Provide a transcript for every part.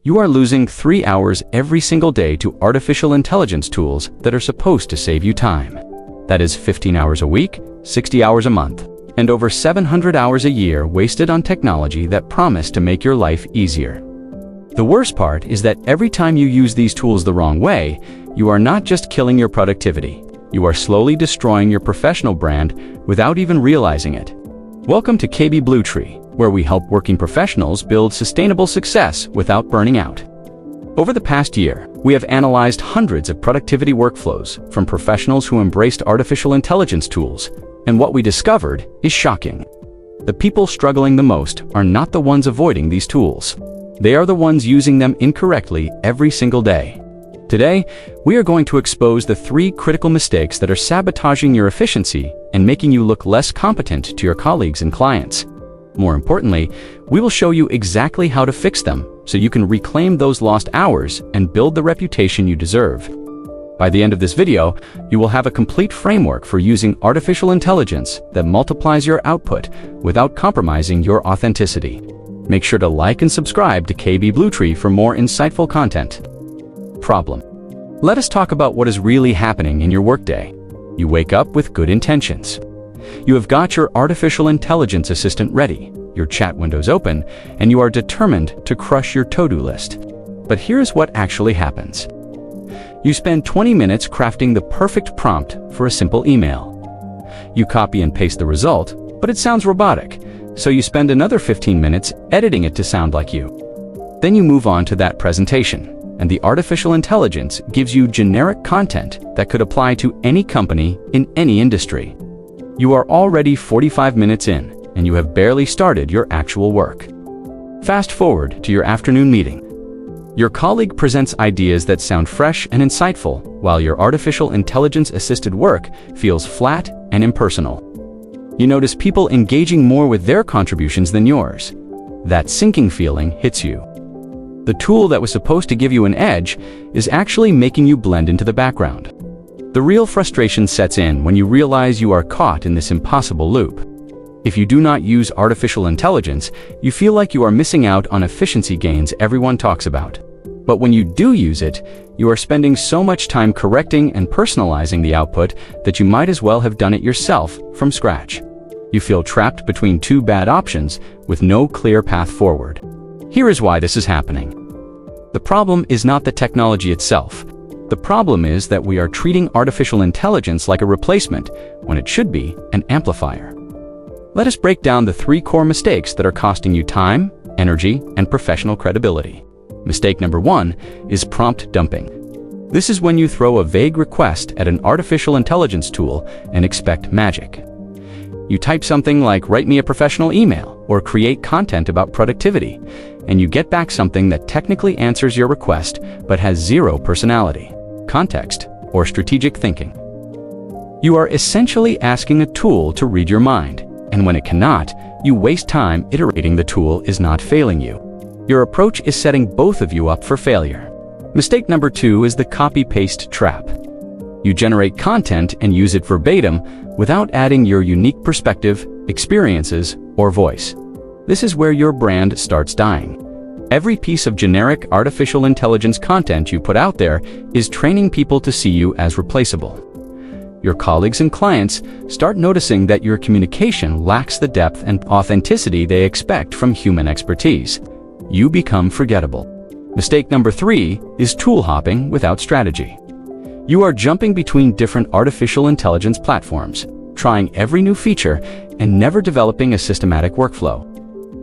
You are losing 3 hours every single day to artificial intelligence tools that are supposed to save you time. That is 15 hours a week, 60 hours a month, and over 700 hours a year wasted on technology that promise to make your life easier. The worst part is that every time you use these tools the wrong way, you are not just killing your productivity, you are slowly destroying your professional brand without even realizing it. Welcome to KB Bluetree, where we help working professionals build sustainable success without burning out. Over the past year, we have analyzed hundreds of productivity workflows from professionals who embraced artificial intelligence tools, and what we discovered is shocking. The people struggling the most are not the ones avoiding these tools. They are the ones using them incorrectly every single day. Today, we are going to expose the 3 critical mistakes that are sabotaging your efficiency and making you look less competent to your colleagues and clients. More importantly, we will show you exactly how to fix them so you can reclaim those lost hours and build the reputation you deserve. By the end of this video, you will have a complete framework for using artificial intelligence that multiplies your output without compromising your authenticity. Make sure to like and subscribe to KB Bluetree for more insightful content. Problem. Let us talk about what is really happening in your workday. You wake up with good intentions. You have got your artificial intelligence assistant ready, your chat windows open, and you are determined to crush your to-do list. But here's what actually happens. You spend 20 minutes crafting the perfect prompt for a simple email. You copy and paste the result, but it sounds robotic, so you spend another 15 minutes editing it to sound like you. Then you move on to that presentation, and the artificial intelligence gives you generic content that could apply to any company in any industry. You are already 45 minutes in, and you have barely started your actual work. Fast forward to your afternoon meeting. Your colleague presents ideas that sound fresh and insightful, while your artificial intelligence-assisted work feels flat and impersonal. You notice people engaging more with their contributions than yours. That sinking feeling hits you. The tool that was supposed to give you an edge is actually making you blend into the background. The real frustration sets in when you realize you are caught in this impossible loop. If you do not use artificial intelligence, you feel like you are missing out on efficiency gains everyone talks about. But when you do use it, you are spending so much time correcting and personalizing the output that you might as well have done it yourself from scratch. You feel trapped between 2 bad options with no clear path forward. Here is why this is happening. The problem is not the technology itself. The problem is that we are treating artificial intelligence like a replacement when it should be an amplifier. Let us break down the 3 core mistakes that are costing you time, energy, and professional credibility. Mistake number 1 is prompt dumping. This is when you throw a vague request at an artificial intelligence tool and expect magic. You type something like "write me a professional email" or "create content about productivity," and you get back something that technically answers your request but has 0 personality, context, or strategic thinking. You are essentially asking a tool to read your mind, and when it cannot, you waste time iterating the tool is not failing you. Your approach is setting both of you up for failure. Mistake number 2 is the copy-paste trap. You generate content and use it verbatim without adding your unique perspective, experiences, or voice. This is where your brand starts dying. Every piece of generic artificial intelligence content you put out there is training people to see you as replaceable. Your colleagues and clients start noticing that your communication lacks the depth and authenticity they expect from human expertise. You become forgettable. Mistake number 3 is tool hopping without strategy. You are jumping between different artificial intelligence platforms, trying every new feature and never developing a systematic workflow.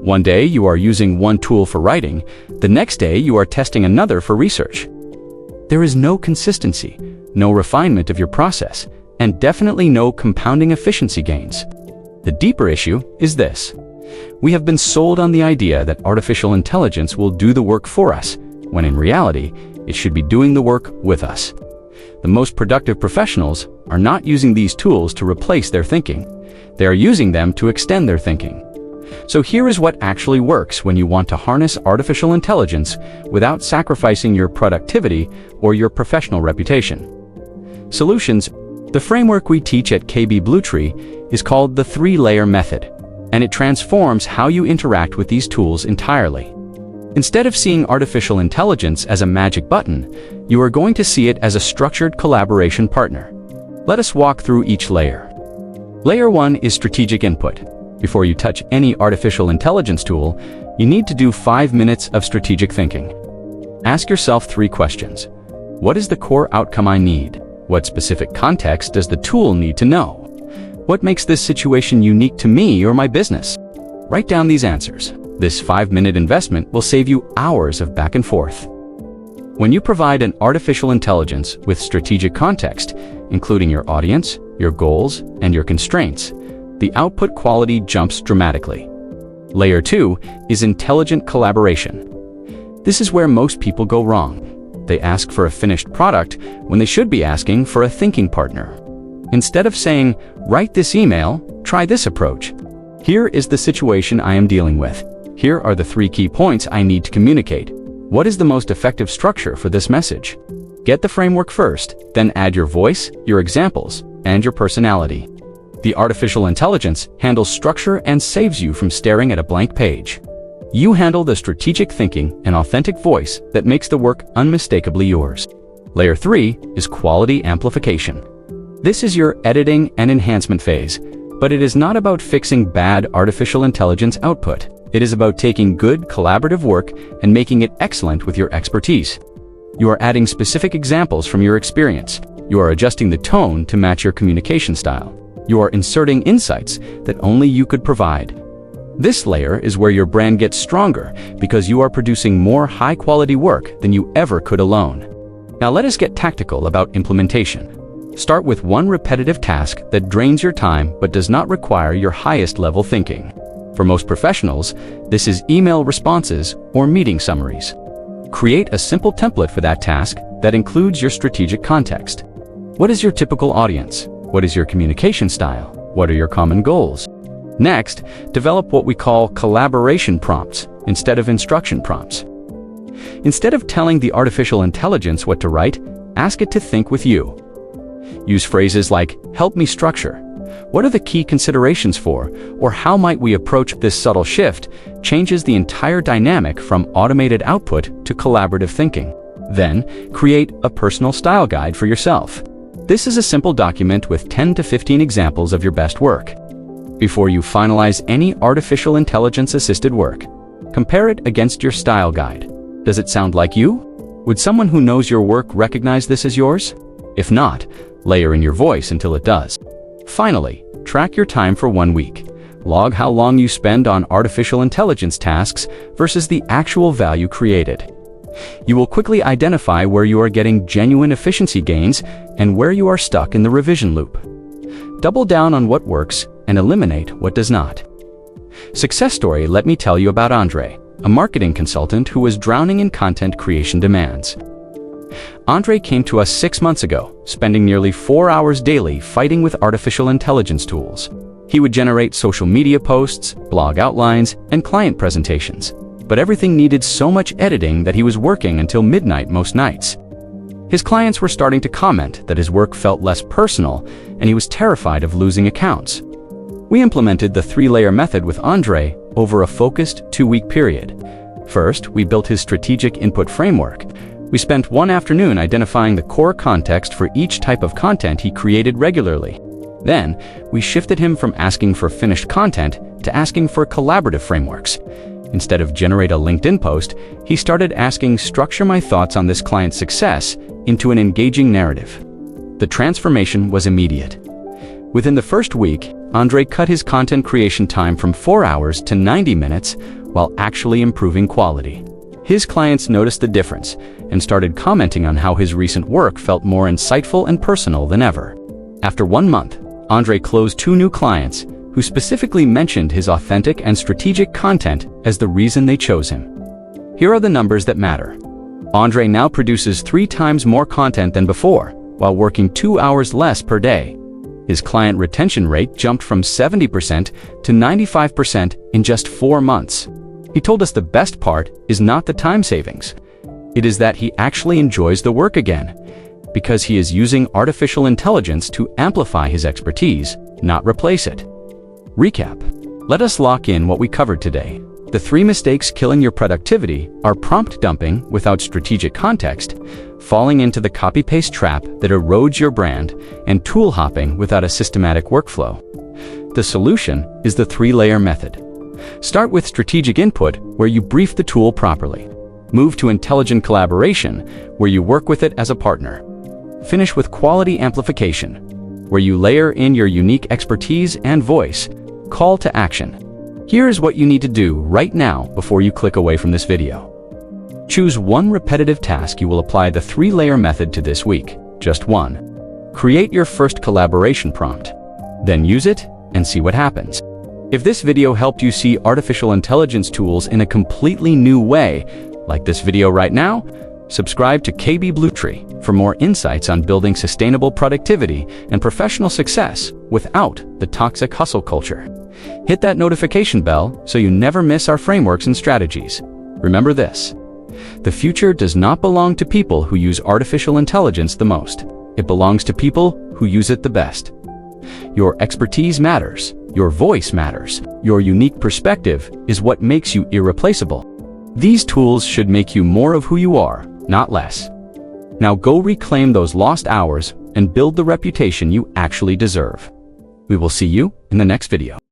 One day you are using one tool for writing, the next day you are testing another for research. There is no consistency, no refinement of your process, and definitely no compounding efficiency gains. The deeper issue is this. We have been sold on the idea that artificial intelligence will do the work for us, when in reality, it should be doing the work with us. The most productive professionals are not using these tools to replace their thinking. They are using them to extend their thinking. So here is what actually works when you want to harness artificial intelligence without sacrificing your productivity or your professional reputation. Solutions. The framework we teach at KB Bluetree is called the 3-layer method, and it transforms how you interact with these tools entirely. Instead of seeing artificial intelligence as a magic button, you are going to see it as a structured collaboration partner. Let us walk through each layer. Layer 1 is strategic input. Before you touch any artificial intelligence tool, you need to do 5 minutes of strategic thinking. Ask yourself 3 questions. What is the core outcome I need? What specific context does the tool need to know? What makes this situation unique to me or my business? Write down these answers. This 5-minute investment will save you hours of back and forth. When you provide an artificial intelligence with strategic context, including your audience, your goals, and your constraints, the output quality jumps dramatically. Layer 2 is intelligent collaboration. This is where most people go wrong. They ask for a finished product when they should be asking for a thinking partner. Instead of saying, "Write this email, try this approach. Here is the situation I am dealing with. Here are the 3 key points I need to communicate. What is the most effective structure for this message?" Get the framework first, then add your voice, your examples, and your personality. The artificial intelligence handles structure and saves you from staring at a blank page. You handle the strategic thinking and authentic voice that makes the work unmistakably yours. Layer 3 is quality amplification. This is your editing and enhancement phase, but it is not about fixing bad artificial intelligence output. It is about taking good collaborative work and making it excellent with your expertise. You are adding specific examples from your experience. You are adjusting the tone to match your communication style. You are inserting insights that only you could provide. This layer is where your brand gets stronger because you are producing more high-quality work than you ever could alone. Now let us get tactical about implementation. Start with one repetitive task that drains your time but does not require your highest level thinking. For most professionals, this is email responses or meeting summaries. Create a simple template for that task that includes your strategic context. What is your typical audience? What is your communication style? What are your common goals? Next, develop what we call collaboration prompts instead of instruction prompts. Instead of telling the artificial intelligence what to write, ask it to think with you. Use phrases like, "Help me structure. What are the key considerations for?" or "How might we approach this subtle shift?" changes the entire dynamic from automated output to collaborative thinking. Then, create a personal style guide for yourself. This is a simple document with 10 to 15 examples of your best work. Before you finalize any artificial intelligence-assisted work, compare it against your style guide. Does it sound like you? Would someone who knows your work recognize this as yours? If not, layer in your voice until it does. Finally, track your time for 1 week. Log how long you spend on artificial intelligence tasks versus the actual value created. You will quickly identify where you are getting genuine efficiency gains and where you are stuck in the revision loop. Double down on what works and eliminate what does not. Success story. Let me tell you about Andre, a marketing consultant who was drowning in content creation demands. Andre came to us 6 months ago, spending nearly 4 hours daily fighting with artificial intelligence tools. He would generate social media posts, blog outlines, and client presentations, but everything needed so much editing that he was working until midnight most nights. His clients were starting to comment that his work felt less personal, and he was terrified of losing accounts. We implemented the 3-layer method with Andre over a focused 2-week period. First, we built his strategic input framework. We spent one afternoon identifying the core context for each type of content he created regularly. Then, we shifted him from asking for finished content to asking for collaborative frameworks. Instead of generate a LinkedIn post, he started asking, "Structure my thoughts on this client's success into an engaging narrative." The transformation was immediate. Within the first week, Andre cut his content creation time from 4 hours to 90 minutes while actually improving quality. His clients noticed the difference and started commenting on how his recent work felt more insightful and personal than ever. After 1 month, Andre closed 2 new clients who specifically mentioned his authentic and strategic content as the reason they chose him. Here are the numbers that matter. Andre now produces 3 times more content than before, while working 2 hours less per day. His client retention rate jumped from 70% to 95% in just 4 months. He told us the best part is not the time savings. It is that he actually enjoys the work again, because he is using artificial intelligence to amplify his expertise, not replace it. Recap. Let us lock in what we covered today. The 3 mistakes killing your productivity are prompt dumping without strategic context, falling into the copy-paste trap that erodes your brand, and tool hopping without a systematic workflow. The solution is the 3-layer method. Start with strategic input, where you brief the tool properly. Move to intelligent collaboration, where you work with it as a partner. Finish with quality amplification, where you layer in your unique expertise and voice. Call to action. Here is what you need to do right now before you click away from this video. Choose one repetitive task you will apply the 3-layer method to this week. Just one. Create your first collaboration prompt. Then use it and see what happens. If this video helped you see artificial intelligence tools in a completely new way, like this video right now, subscribe to KB Bluetree for more insights on building sustainable productivity and professional success without the toxic hustle culture. Hit that notification bell so you never miss our frameworks and strategies. Remember this: the future does not belong to people who use artificial intelligence the most. It belongs to people who use it the best. Your expertise matters. Your voice matters. Your unique perspective is what makes you irreplaceable. These tools should make you more of who you are, not less. Now go reclaim those lost hours and build the reputation you actually deserve. We will see you in the next video.